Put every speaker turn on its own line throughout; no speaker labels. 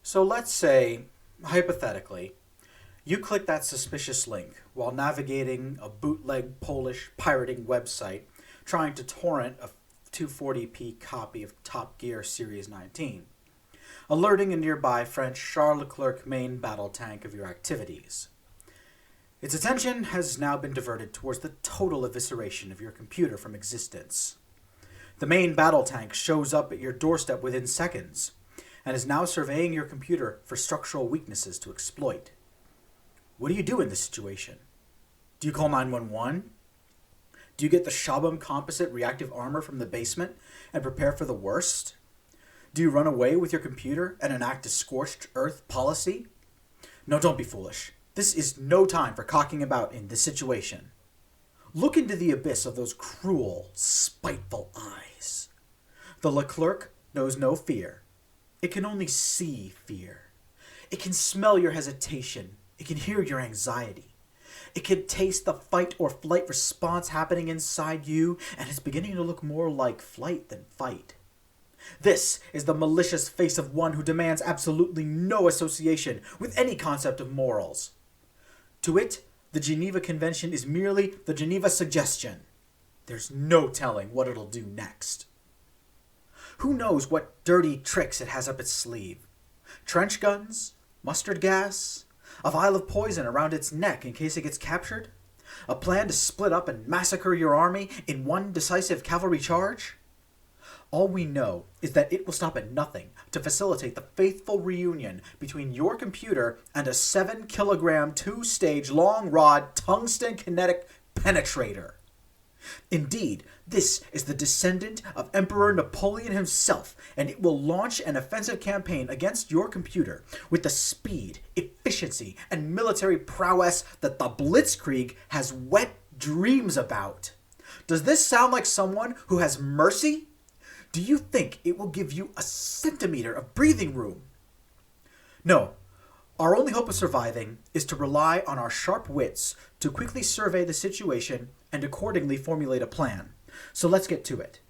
So let's say, hypothetically, you click that suspicious link while navigating a bootleg Polish pirating website trying to torrent a 240p copy of Top Gear Series 19, alerting a nearby French Charles Leclerc main battle tank of your activities. Its attention has now been diverted towards the total evisceration of your computer from existence. The main battle tank shows up at your doorstep within seconds, and is now surveying your computer for structural weaknesses to exploit. What do you do in this situation? Do you call 911? Do you get the Shabam composite reactive armor from the basement and prepare for the worst? Do you run away with your computer and enact a scorched earth policy? No, don't be foolish. This is no time for cocking about in this situation. Look into the abyss of those cruel, spiteful eyes. The Leclerc knows no fear. It can only see fear. It can smell your hesitation. It can hear your anxiety. It can taste the fight or flight response happening inside you, and it's beginning to look more like flight than fight. This is the malicious face of one who demands absolutely no association with any concept of morals. To it, the Geneva Convention is merely the Geneva Suggestion. There's no telling what it'll do next. Who knows what dirty tricks it has up its sleeve? Trench guns? Mustard gas? A vial of poison around its neck in case it gets captured? A plan to split up and massacre your army in one decisive cavalry charge? All we know is that it will stop at nothing to facilitate the faithful reunion between your computer and a 7-kilogram, 2-stage, long-rod, tungsten kinetic penetrator. Indeed, this is the descendant of Emperor Napoleon himself, and it will launch an offensive campaign against your computer with the speed, efficiency, and military prowess that the Blitzkrieg has wet dreams about. Does this sound like someone who has mercy? Do you think it will give you a centimeter of breathing room? No. Our only hope of surviving is to rely on our sharp wits to quickly survey the situation and accordingly formulate a plan. So let's get to it.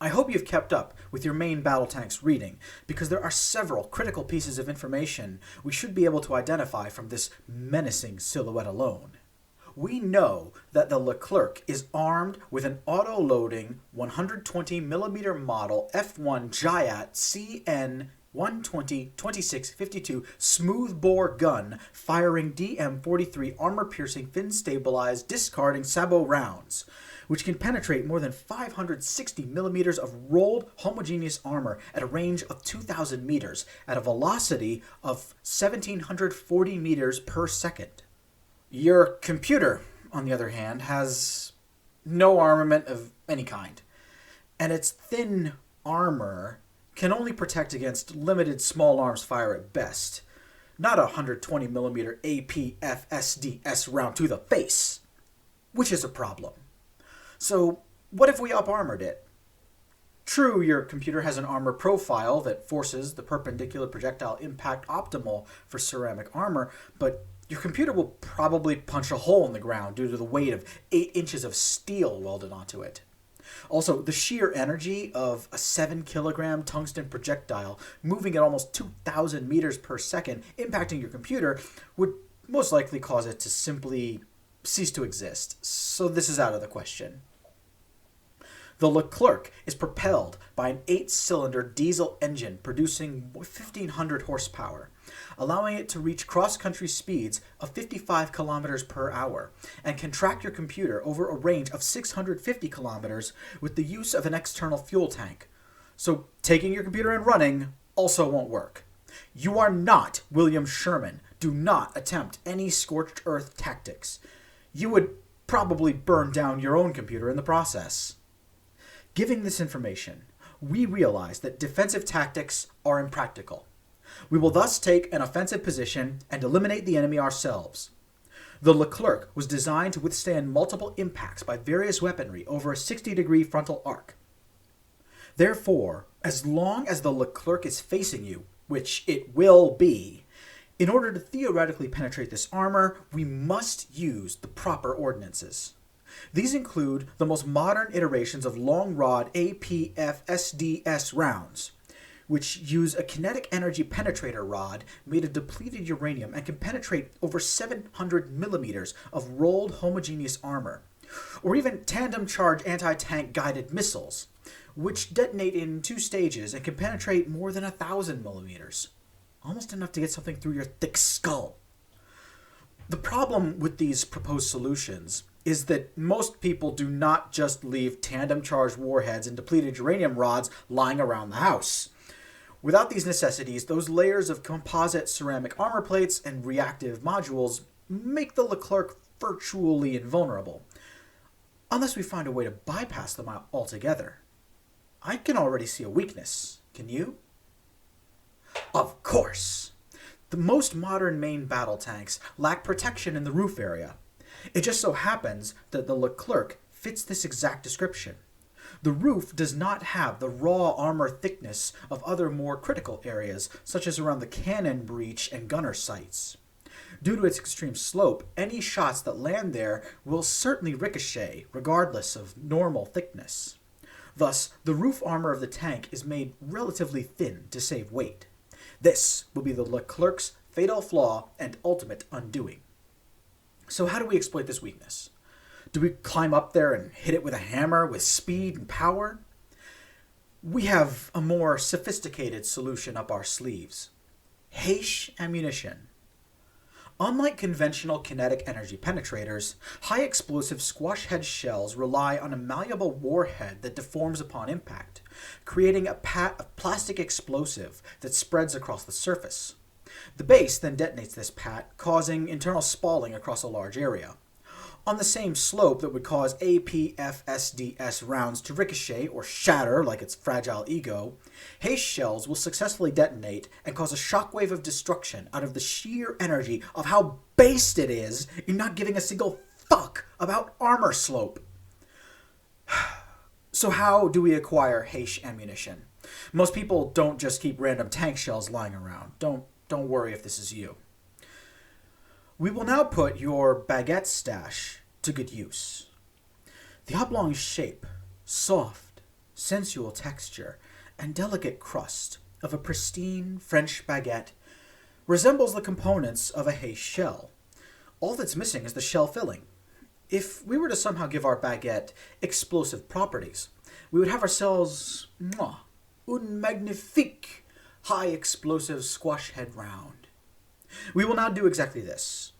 I hope you've kept up with your main battle tank's reading, because there are several critical pieces of information we should be able to identify from this menacing silhouette alone. We know that the Leclerc is armed with an auto-loading 120mm model F1 Giat CN 120-26-52 smoothbore gun firing DM-43 armor-piercing, fin-stabilized, discarding sabot rounds, which can penetrate more than 560 millimeters of rolled homogeneous armor at a range of 2,000 meters at a velocity of 1,740 meters per second. Your computer, on the other hand, has no armament of any kind, and its thin armor can only protect against limited small arms fire at best, not a 120mm APFSDS round to the face, which is a problem. So what if we up-armored it? True, your computer has an armor profile that forces the perpendicular projectile impact optimal for ceramic armor, but your computer will probably punch a hole in the ground due to the weight of 8 inches of steel welded onto it. Also, the sheer energy of a 7-kilogram tungsten projectile moving at almost 2,000 meters per second impacting your computer would most likely cause it to simply cease to exist. So this is out of the question. The Leclerc is propelled by an 8-cylinder diesel engine producing 1,500 horsepower, allowing it to reach cross-country speeds of 55 kilometers per hour and can track your computer over a range of 650 kilometers with the use of an external fuel tank. So taking your computer and running also won't work. You are not William Sherman. Do not attempt any scorched earth tactics. You would probably burn down your own computer in the process. Given this information, we realize that defensive tactics are impractical. We will thus take an offensive position and eliminate the enemy ourselves. The Leclerc was designed to withstand multiple impacts by various weaponry over a 60-degree frontal arc. Therefore, as long as the Leclerc is facing you, which it will be, in order to theoretically penetrate this armor, we must use the proper ordnances. These include the most modern iterations of long-rod APFSDS rounds, which use a kinetic energy penetrator rod made of depleted uranium and can penetrate over 700 millimeters of rolled homogeneous armor. Or even tandem charge anti-tank guided missiles, which detonate in 2 stages and can penetrate more than 1,000 millimeters. Almost enough to get something through your thick skull. The problem with these proposed solutions is that most people do not just leave tandem charged warheads and depleted uranium rods lying around the house. Without these necessities, those layers of composite ceramic armor plates and reactive modules make the Leclerc virtually invulnerable. Unless we find a way to bypass them altogether. I can already see a weakness. Can you? Of course! The most modern main battle tanks lack protection in the roof area. It just so happens that the Leclerc fits this exact description. The roof does not have the raw armor thickness of other more critical areas, such as around the cannon breech and gunner sights. Due to its extreme slope, any shots that land there will certainly ricochet, regardless of normal thickness. Thus, the roof armor of the tank is made relatively thin to save weight. This will be the Leclerc's fatal flaw and ultimate undoing. So how do we exploit this weakness? Do we climb up there and hit it with a hammer with speed and power? We have a more sophisticated solution up our sleeves. Heish ammunition. Unlike conventional kinetic energy penetrators, high-explosive squash-head shells rely on a malleable warhead that deforms upon impact, creating a pat of plastic explosive that spreads across the surface. The base then detonates this pat, causing internal spalling across a large area. On the same slope that would cause APFSDS rounds to ricochet or shatter like its fragile ego, Heish shells will successfully detonate and cause a shockwave of destruction out of the sheer energy of how based it is in not giving a single fuck about armor slope. So how do we acquire Heish ammunition? Most people don't just keep random tank shells lying around. Don't worry if this is you. We will now put your baguette stash to good use. The oblong shape, soft, sensual texture, and delicate crust of a pristine French baguette resembles the components of a Heish shell. All that's missing is the shell filling. If we were to somehow give our baguette explosive properties, we would have ourselves un magnifique high explosive squash head round. We will now do exactly this.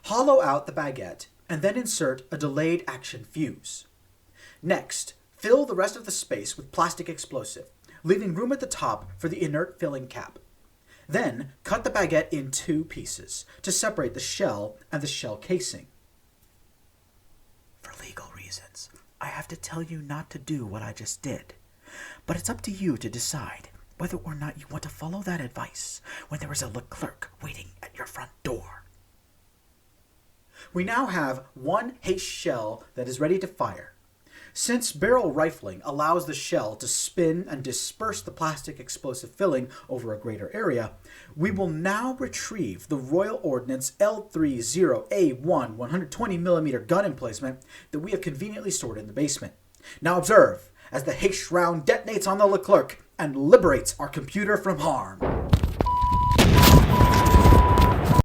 Hollow out the baguette and then insert a delayed action fuse. Next, fill the rest of the space with plastic explosive, leaving room at the top for the inert filling cap. Then, cut the baguette in 2 pieces to separate the shell and the shell casing. For legal reasons, I have to tell you not to do what I just did, but it's up to you to decide whether or not you want to follow that advice when there is a Leclerc waiting at your front door. We now have 1 Heish shell that is ready to fire. Since barrel rifling allows the shell to spin and disperse the plastic explosive filling over a greater area, we will now retrieve the Royal Ordnance L30A1 120mm gun emplacement that we have conveniently stored in the basement. Now observe as the Heish round detonates on the Leclerc and liberates our computer from harm.